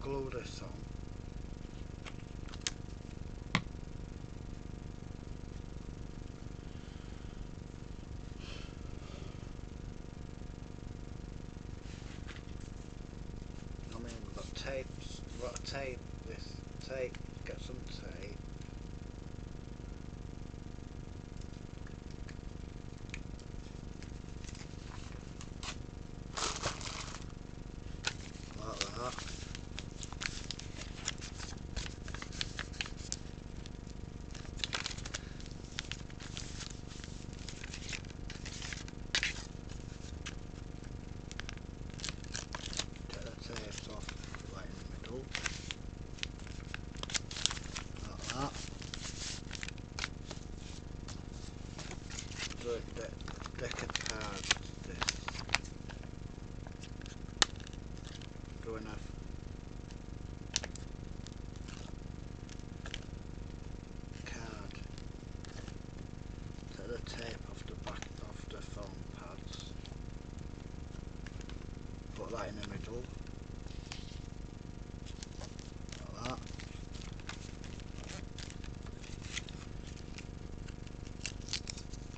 glue this on. I mean, we've got tapes, we've got to tape this, get some tape. Like that. Take the tapes off right in the middle. Like that. So deck of cards, this. Go enough. Card. Take the tape off the back of the foam pads. Put that in the middle. Like that.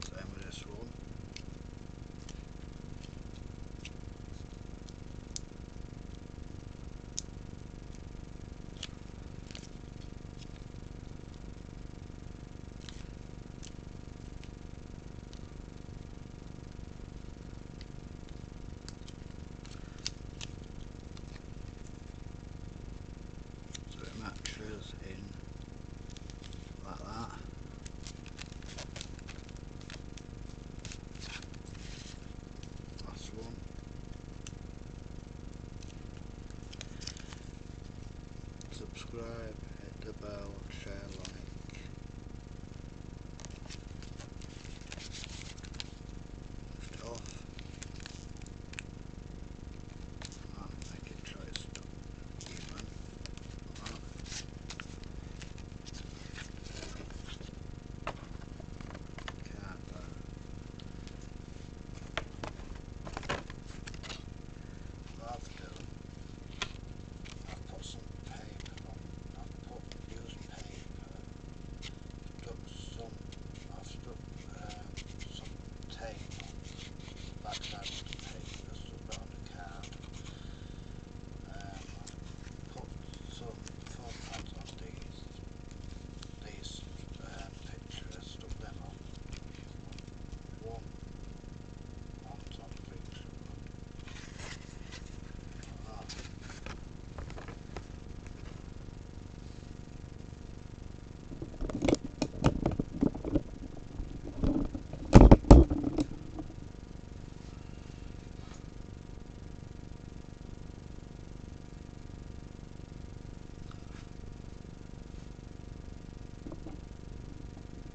Same with this one. So it matches in like that. Last one. Subscribe, hit the bell, share, like.